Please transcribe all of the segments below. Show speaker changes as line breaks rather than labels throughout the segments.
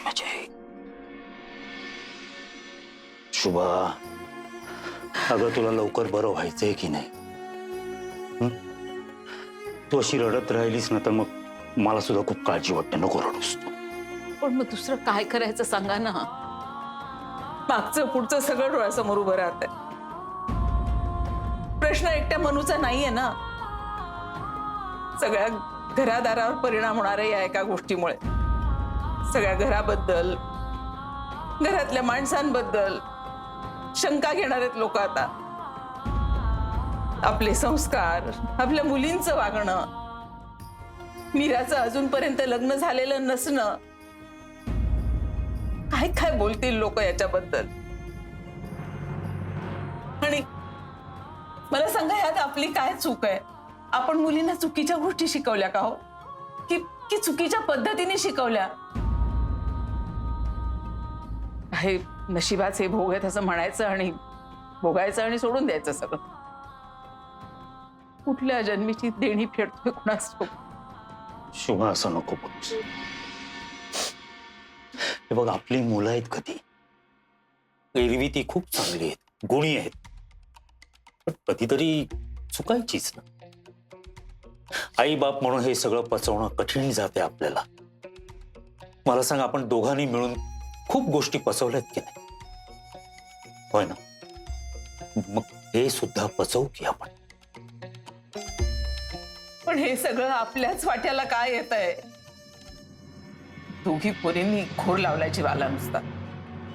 मजा आहे. शुभा, अगं तुला लवकर बरं व्हायचंय की नाही? तू अशी रडत राहिलीस ना तर मग मला सुद्धा खूप काळजी वाटते. नको रडूस.
पण मग दुसरं काय करायचं सांगा ना. मागचं पुढचं सगळं डोळ्यासमोर उभं राहतंय. प्रश्न एकट्या मनूचा नाहीये ना. सगळ्या घरादारावर परिणाम होणार आहे या एका गोष्टीमुळे. सगळ्या घराबद्दल, घरातल्या माणसांबद्दल शंका घेणार आहेत लोक आता. आपले संस्कार, आपल्या मुलींचं वागणं, मीराचं अजूनपर्यंत लग्न झालेलं नसणं, काय काय बोलतील लोक याच्याबद्दल. आणि मला सांगा, यात आपली काय चूक आहे? आपण मुलींना चुकीच्या गोष्टी शिकवल्या का हो? की चुकीच्या पद्धतीने शिकवल्या? हे नशिबाचे भोग आहेत असं म्हणायचं आणि भोगायचं आणि सोडून द्यायचं सगळं. कुठल्या जन्मीची देणी फेडतोय कुणास ठाऊक.
शुभा, असं नको बोलूस. हे बघ, आपली मुलं आहेत कधी एरवी ती खूप चांगली आहेत, गुणी आहेत, पण कधीतरी चुकायचीच ना. आई बाप म्हणून हे सगळं पचवणं कठीण जाते आपल्याला. मला सांग, आपण दोघांनी मिळून खूप गोष्टी पचवल्यात की नाही? होय ना? मग हे सुद्धा पचवू की आपण.
पण हे सगळं आपल्याच वाट्याला काय येत आहे? दोघी पोरींनी घोर लावलाय जीवाला नुसता.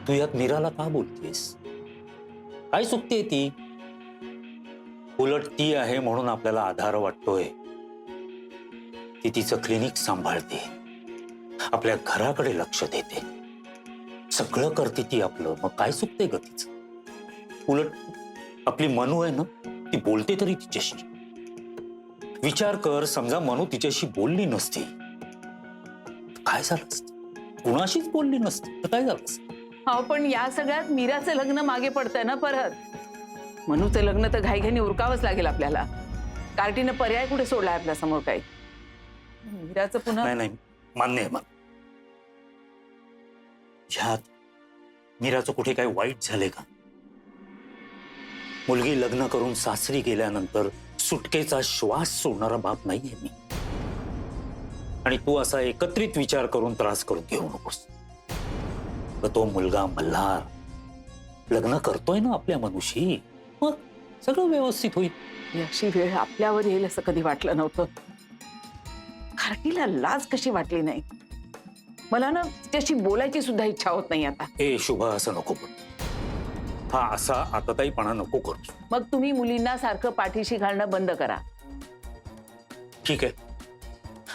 तू यात मीराला का बोलतेस? काय चुकते ती? उलट ती आहे म्हणून आपल्याला आधार वाटतोय. ती तिचं क्लिनिक सांभाळते, आपल्या घराकडे लक्ष देते, सगळं करते ती आपलं. मग काय चुकते ग तिचं? उलट आपली मनू आहे ना, ती बोलते तरी तिच्याशी. विचार कर, समजा मनू तिच्याशी बोलली नसती, काय झालं असतं? कुणाशीच बोलली नसती तर काय झालं असतं?
हो, पण या सगळ्यात मीराचं लग्न मागे पडतंय ना परत. मनूचं लग्न तर घाईघाईने उरकावंच लागेल आपल्याला. कार्टीनं पर्याय कुठे सोडलाय आपल्या समोर? काही मीराचं पुन्हा
नाही नाही, मान्य आहे मला. ह्यात मीराचं कुठे काय वाईट झाले का? मुलगी लग्न करून सासरी गेल्यानंतर सुटकेचा श्वास सोडणारा बाप नाहीये मी. आणि तू असा एकत्रित विचार करून त्रास करून घेऊ नकोस. तो मुलगा मल्हार लग्न करतोय ना आपल्या मनुष्य, मग सगळं व्यवस्थित होईल.
अशी वेळ आपल्यावर येईल असं कधी वाटलं नव्हतं. कार्टीला लाज कशी वाटली नाही? मला ना त्याची बोलायची सुद्धा इच्छा होत नाही आता.
ए शुभा, असं नको बोल. हा असा आताताईपणा नको करू.
मग तुम्ही मुलींना सारखं पाठीशी घालणं बंद करा.
ठीक आहे,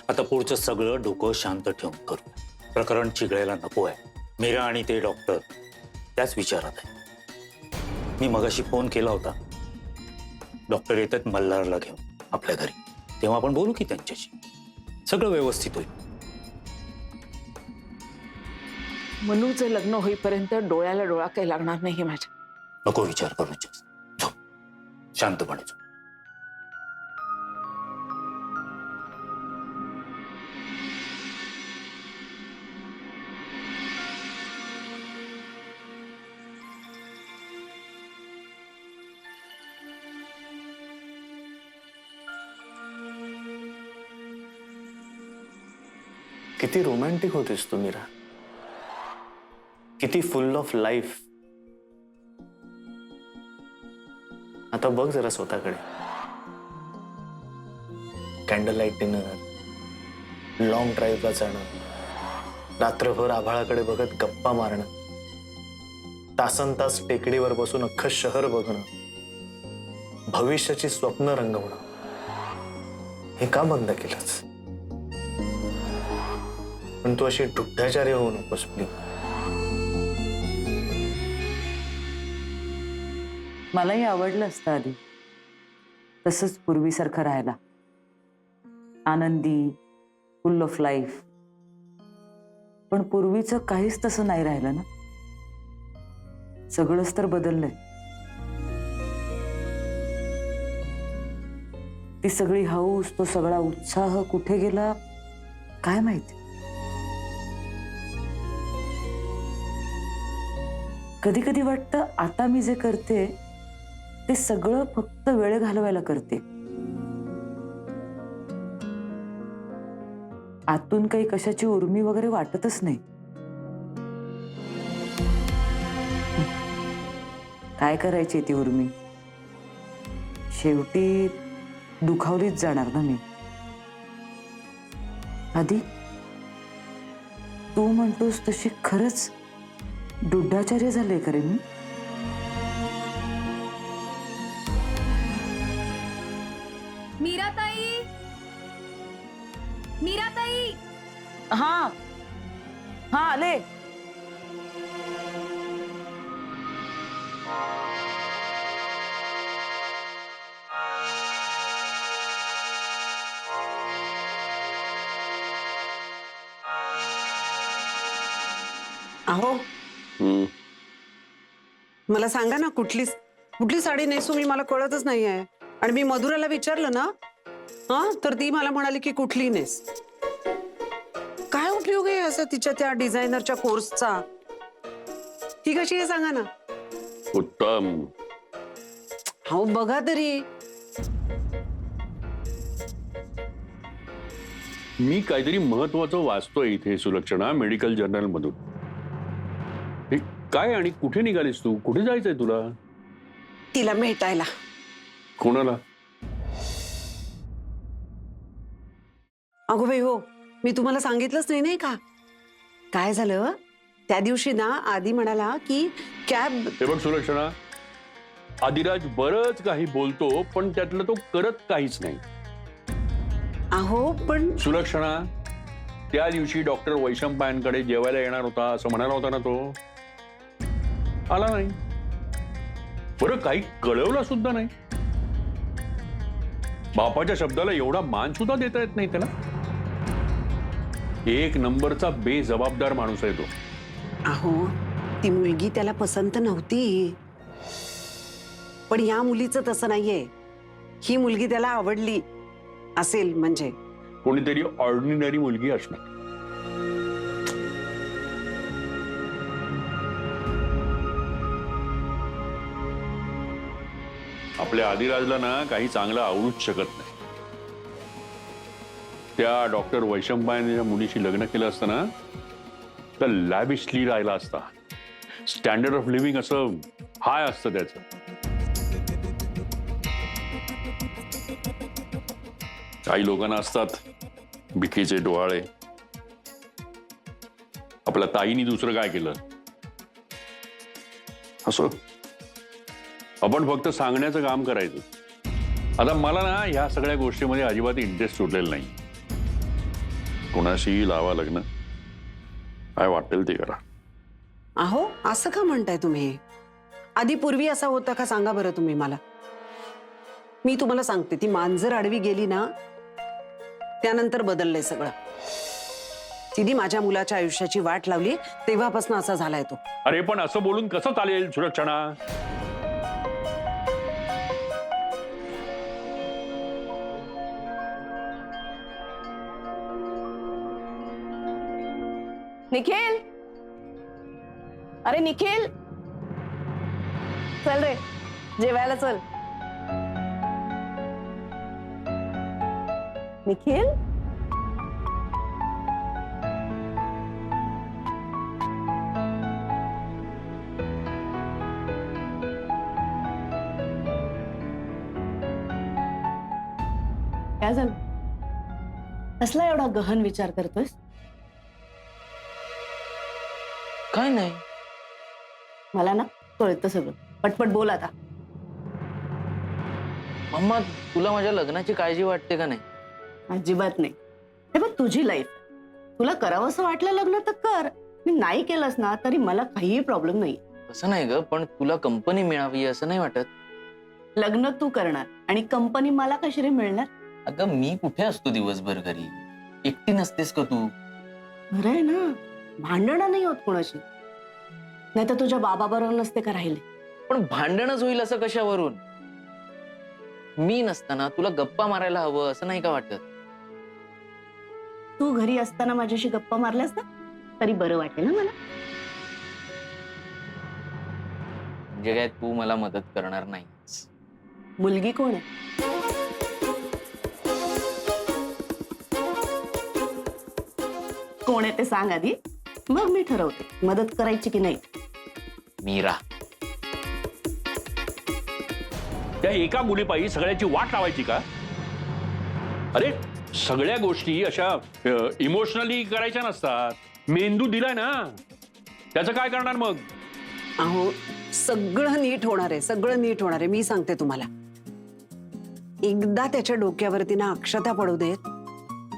आता पुढचं सगळं डोकं शांत ठेवून करू. प्रकरण चिघळायला नको आहे. मीरा आणि ते डॉक्टर त्याच विचारात आहे. मी मगाशी फोन केला होता. डॉक्टर येतात मल्हारला घेऊन आपल्या घरी, तेव्हा आपण बोलू की त्यांच्याशी. सगळं व्यवस्थित होईल.
मनूचं लग्न होईपर्यंत डोळ्याला डोळा काही लागणार नाही माझ्या.
नको विचार करू. झोप, शांतपणे झोप.
किती रोमॅन्टिक होतीस तू मीरा, किती फुल ऑफ लाईफ. आता बघ जरा स्वतःकडे. कॅन्डल लाईट डिनर, लॉंग ड्राईव्हला जाणं, रात्रभर आभाळाकडे बघत गप्पा मारणं, तासन तास टेकडीवर बसून अख्खं शहर बघणं, भविष्याची स्वप्न रंगवणं. हे का बंद केलंच? पण तू अशी ढुढ्ढाचारी होऊ नकोस प्लीज.
मलाही आवडलं असतं आधी तसंच पूर्वीसारखं राहायला, आनंदी, फुल ऑफ लाईफ. पण पूर्वीचं काहीच तसं नाही राहिलं ना. सगळंच तर बदललंय. ती सगळी हौस, तो सगळा उत्साह कुठे गेला काय माहिती. कधी कधी वाटतं आता मी जे करते ते सगळं फक्त वेळ घालवायला करते. आतून काही कशाची उर्मी वगैरे वाटतच नाही. काय करायची ती उर्मी? शेवटी दुखावलीच जाणार ना मी. आधी तू म्हणतोस तशी खरंच दुड्डाचार्य झाले खरे मी?
मीराताई, मीराताई,
हा हा आले.
अहो मला सांगा ना, कुठली कुठली साडी नेसू मी, मला कळतच नाही आहे. आणि मी मधुराला विचारलं ना, तर ती मला म्हणाली की कुठली नेस. काय उपयोग आहे असं तिच्या त्या डिझायनरच्या कोर्सचा? ती कशी आहे सांगा ना.
उत्तम.
हो बघा तरी.
मी काहीतरी महत्वाचं वाचतोय इथे सुलक्षणा, मेडिकल जर्नल मधून. हे काय आणि कुठे निघालीस तू? कुठे जायचंय तुला?
तिला भेटायला.
कोणाला?
अगो बाई हो, मी तुम्हाला सांगितलंच नाही का? काय झालं त्या दिवशी ना, आधी म्हणाला की कॅब.
हे बघ सुलक्षणा, आदिराज बरंच काही बोलतो पण त्यातलं तो करत काहीच नाही.
अहो पण
सुलक्षणा, त्या दिवशी डॉक्टर वैशंपायनकडे जेवायला येणार होता असं म्हणाला होता ना तो. आला नाही. बरं काही कळवलं सुद्धा नाही. बापाच्या शब्दाला एवढा मान सुद्धा देता येत नाही त्याला. एक नंबरचा बेजबाबदार माणूस आहे तो.
अहो ती मुलगी त्याला पसंत नव्हती, पण या मुलीचं तसं नाहीये. ही मुलगी त्याला आवडली असेल म्हणजे.
कोणीतरी ऑर्डिनरी मुलगी असणार. आपल्या आदिराजला ना काही चांगलं आवडूच शकत नाही. त्या डॉक्टर वैशंपायनच्या मुलीशी लग्न केलं असतं ना, तर लॅविशली राहिला असता. स्टँडर्ड ऑफ लिव्हिंग असं हाय असतं त्याचं. काही लोकांना असतात भिकीचे डोहाळे. आपल्या ताईनी दुसरं काय केलं असं? आपण फक्त सांगण्याचं काम करायचं. आता मला ना ह्या सगळ्या गोष्टीमध्ये अजिबात इंटरेस्ट सुटलेला नाही. कोणाशी लावा लग्न, काय वाटेल ते करा.
अहो असं का म्हणताय तुम्ही? आधी पूर्वी असा होता का सांगा बरं तुम्ही मला. मी तुम्हाला सांगते, ती मांजर आडवी गेली ना, त्यानंतर बदललंय सगळं. तिने माझ्या मुलाच्या आयुष्याची वाट लावली तेव्हापासून असा झालाय तो.
अरे पण असं बोलून कसं चालेल सुलक्षणा?
निखिल, अरे निखिल, चल रे जेवायला चल. निखिल,
काय झालं? कसला एवढा गहन विचार करतोयस?
काय नाही.
मला ना कळतं सगळं. पटपट बोल आता.
मम्मा, तुला माझ्या लग्नाची काळजी वाटते का नाही?
अजिबात नाही. हे बघ, तुझी लाईफ, तुला करावंसं वाटलं लग्न तर कर. मी नाही केलंस ना तरी मला काहीही प्रॉब्लेम नाही.
तसं नाही ग, पण तुला कंपनी मिळावी असं नाही वाटत?
लग्न तू करणार आणि कंपनी मला कशी रे मिळणार?
अगं मी कुठे असतो दिवसभर घरी? एकटी नसतेस का तू?
बरं आहे ना, भांडणं नाही होत कोणाशी. नाही तर तुझ्या बाबाबरोबर नसते का राहिले?
पण भांडणच होईल असं कशावरून? मी नसताना तुला गप्पा मारायला हवं असं नाही का वाटत?
तू घरी असताना माझ्याशी गप्पा मारल्यास ना तरी बरं वाटेल ना मला.
म्हणजे काय तू मला मदत करणार नाहीस?
मुलगी कोण आहे? कोण आहे ते सांग आधी, मग मी ठरवते मदत करायची की नाही.
मीरा.
त्या एका मुलीपायी सगळ्याची वाट लावायची का? अरे सगळ्या गोष्टी अशा इमोशनली करायच्या नसतात. मेंदू दिलाय ना, त्याचं काय करणार मग?
अहो सगळं नीट होणार आहे, सगळं नीट होणार आहे. मी सांगते तुम्हाला, एकदा त्याच्या डोक्यावरती ना अक्षता पडू देत,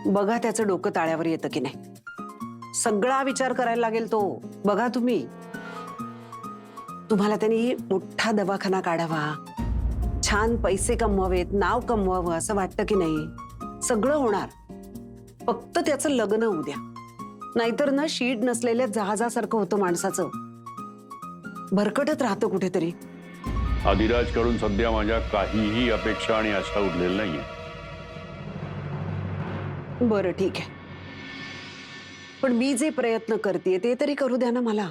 बघा त्याचं डोकं ताळ्यावर येतं की नाही. सगळा विचार करायला लागेल तो. बघा तुम्ही, तुम्हाला त्यांनी मोठा दवाखाना काढावा, छान पैसे कमवावेत, नाव कमवावं असं वाटतं की नाही. सगळं होणार, फक्त त्याचं लग्न होऊ द्या. नाहीतर ना शीट नसलेल्या जहाजासारखं होतं माणसाचं, भरकटत राहतं कुठेतरी.
आदिराज कडून सध्या माझ्या काहीही अपेक्षा आणि आशा उरलेल्या नाहीये.
बरं ठीक आहे, पण मी जे प्रयत्न करते ते तरी करू द्या ना मला.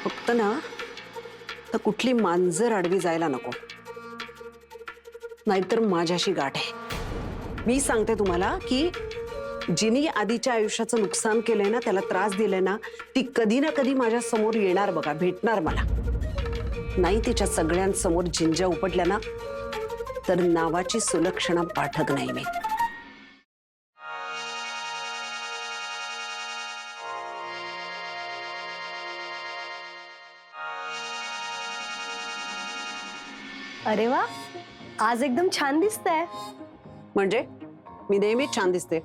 फक्त ना तर कुठली मांजर आडवी जायला नको, नाहीतर माझ्याशी गाठ आहे. मी सांगते तुम्हाला की जिनी आधीच्या आयुष्याचं नुकसान केलंय ना, त्याला त्रास दिलाय ना, ती कधी ना कधी माझ्या समोर येणार बघा, भेटणार मला. नाही तिच्या सगळ्यांसमोर झिंज्या उपटल्या ना, तर नावाची सुलक्षणा पाठक नाही मी.
अरे वा, आज एकदम छान दिसतंय.
म्हणजे मी नेहमीच छान दिसते.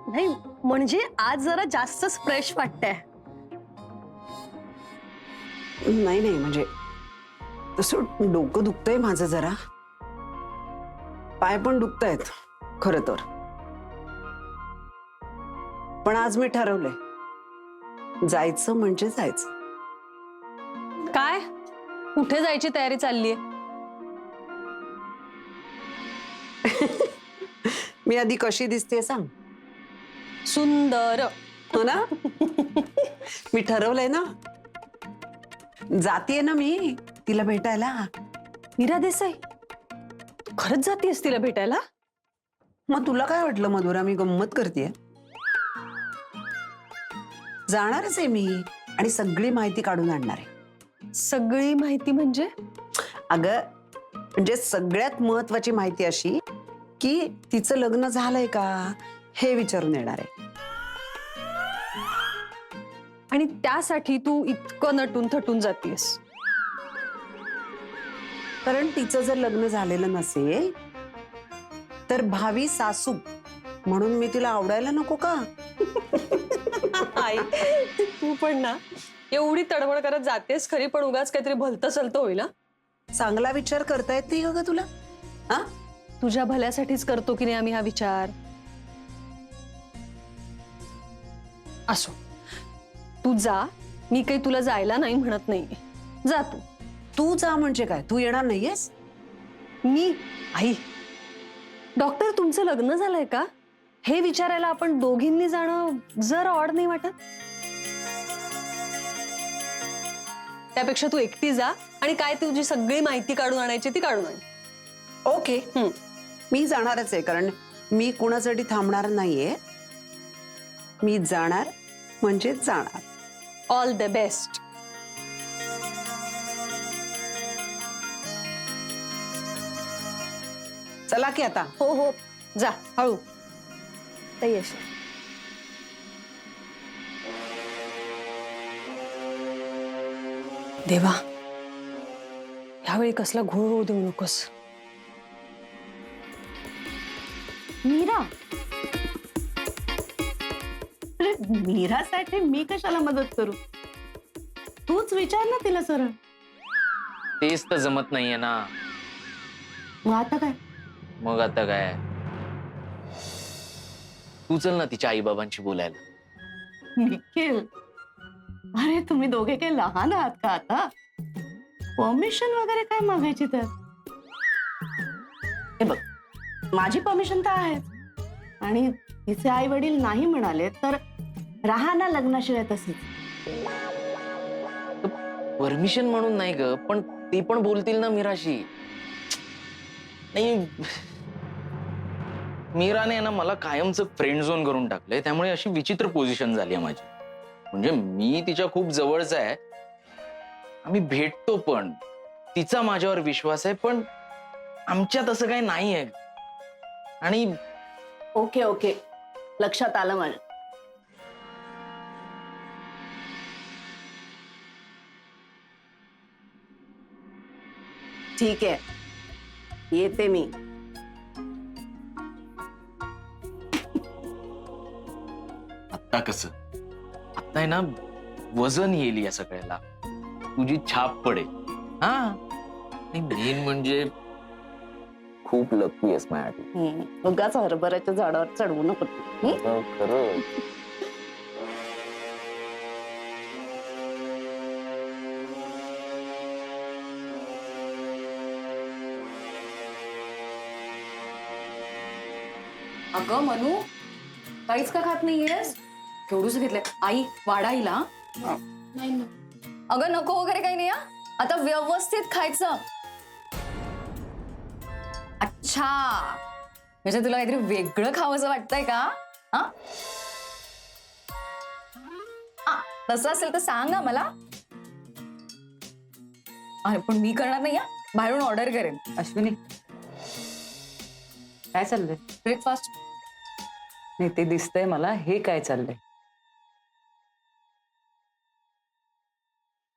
नाही म्हणजे आज जरा जास्तच फ्रेश वाटतंय.
नाही नाही म्हणजे तसं डोकं दुखतंय माझं जरा, पाय पण दुखतायत खरं तर. पण आज मी ठरवलंय, जायचं म्हणजे जायचं.
काय, कुठे जायची तयारी चाललीये?
मी आधी कशी दिसते सांग?
सुंदर.
हो ना. मी ठरवलंय ना, जातीये ना मी तिला भेटायला.
मीरा देसाई, खरंच जातीयस तिला भेटायला?
मग तुला काय वाटलं मधुरा, मी गंमत करतेय? जाणारच आहे मी, आणि सगळी माहिती काढून आणणार आहे.
सगळी माहिती म्हणजे?
अगं म्हणजे सगळ्यात महत्वाची माहिती अशी की तिचं लग्न झालंय का हे विचारून येणार आहे.
आणि त्यासाठी तू इतकं नटून थटून जातीयस?
कारण तिचं जर लग्न झालेलं नसेल तर भावी सासू म्हणून मी तिला आवडायला नको का?
आई, तू पण ना एवढी तडमड करत जातेस खरी, पण उगाच काहीतरी भलतं चलतं होईल.
चांगला विचार करता येत नाही का तुला? हा,
तुझ्या भल्यासाठीच करतो की नाही आम्ही हा विचार. असो, तू जा, मी काही तुला जायला नाही म्हणत नाहीये. जा तू.
तू जा म्हणजे काय, तू येणार नाहीयेस?
मी? आई, डॉक्टर तुमचं लग्न झालंय का हे विचारायला आपण दोघींनी जाणं जर ऑड नाही वाटत? त्यापेक्षा तू एकटी जा आणि काय तुझी सगळी माहिती काढून आणायची ती काढून आण.
ओके, मी जाणारच आहे, कारण मी कुणासाठी थांबणार नाहीये. मी जाणार म्हणजे जाणार.
All the best.
चला की आता.
हो हो, जा हळू. यश, देवा, ह्यावेळी कसला घोळ होऊ देऊ नकोस.
मीरा, अरे मीरासाठी मी कशाला मदत करू? तूच विचार ना तिला सरळ.
तेच तर जमत नाहीये ना.
मग आता काय?
मग आता काय, तू चल ना तिच्या आई बाबांशी बोलायला.
निखिल, अरे तुम्ही दोघे काही लहान आहात का आता? परमिशन वगैरे काय मागायची तर? हे बघ, माझी परमिशन तर आहे, आणि तिचे आई वडील नाही म्हणाले तर राहा ना लग्नाशिवाय तसेच.
परमिशन म्हणून नाही ग, पण ते पण बोलतील ना मीराशी. नाही, मीराने ना मला कायमचं फ्रेंड झोन करून टाकलंय, त्यामुळे अशी विचित्र पोझिशन झाली आहे माझी. म्हणजे मी तिच्या खूप जवळचा आहे, आम्ही भेटतो पण, तिचा माझ्यावर विश्वास आहे, पण आमच्यात असं काही नाही आहे. आणि
ओके ओके, लक्षात आलं माझ्या. ठीक आहे, येते मी.
आता कसं, आता आहे ना वजन येईल या सगळ्याला, तुझी छाप पडेल. हा, आणि मेन म्हणजे खूप लकी आहेस माझ्यासाठी.
उगाच हरभऱ्याच्या झाडावर चढवू नको.
खरं.
अगं मनू, काहीच का खात नाहीयेस? केवढूच घेतलंय आई, वाढा आईला. नाही अगं नको वगैरे काही नाही. आता व्यवस्थित खायचं. अच्छा, म्हणजे तुला काहीतरी वेगळं खावंसं वाटतंय का? हा, तसं असेल तर सांग मला. अरे पण मी करणार नाही, बाहेरून ऑर्डर करेन.
अश्विनी, काय चाललंय?
ब्रेकफास्ट.
नाही, ते दिसतंय मला. हे काय चाललंय?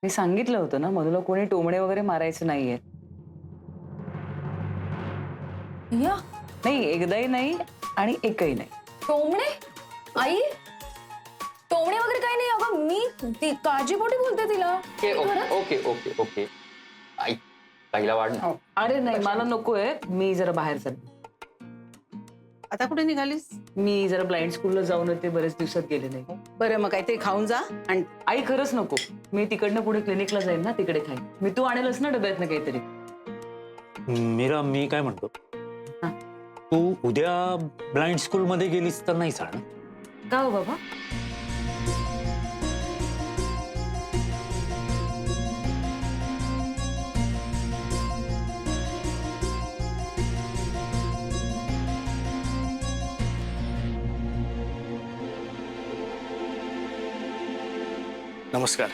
मी सांगितलं होतं ना, मधुला कोणी टोमणे वगैरे मारायचं नाहीये.
या
नाही, एकदाही नाही आणि एकही नाही.
टोमणे? आई, टोमणे वगैरे काही नाही. अगं मी ती काळजीपोटी बोलते तिला.
ओके ओके ओके, आई पहिला वाढ ना.
अरे नाही, मला नकोय. मी जरा बाहेर चालले.
आता कुठे निघालीस?
मी जरा ब्लाइंड स्कूलला जाऊन येते, बरेच दिवसात गेले नाही.
बरं, मग काहीतरी खाऊन जा. आणि
आई खरंच नको. मी तिकडनं पुढे क्लिनिकला जाईन ना, तिकडे खाईन. मी तू आणेलच ना डब्यातनं काहीतरी.
मीरा, मी काय म्हणतो,
हा.
तू उद्या ब्लाइंड स्कूल मध्ये गेलीस तर नाही चालणार
का हो बाबा?
नमस्कार.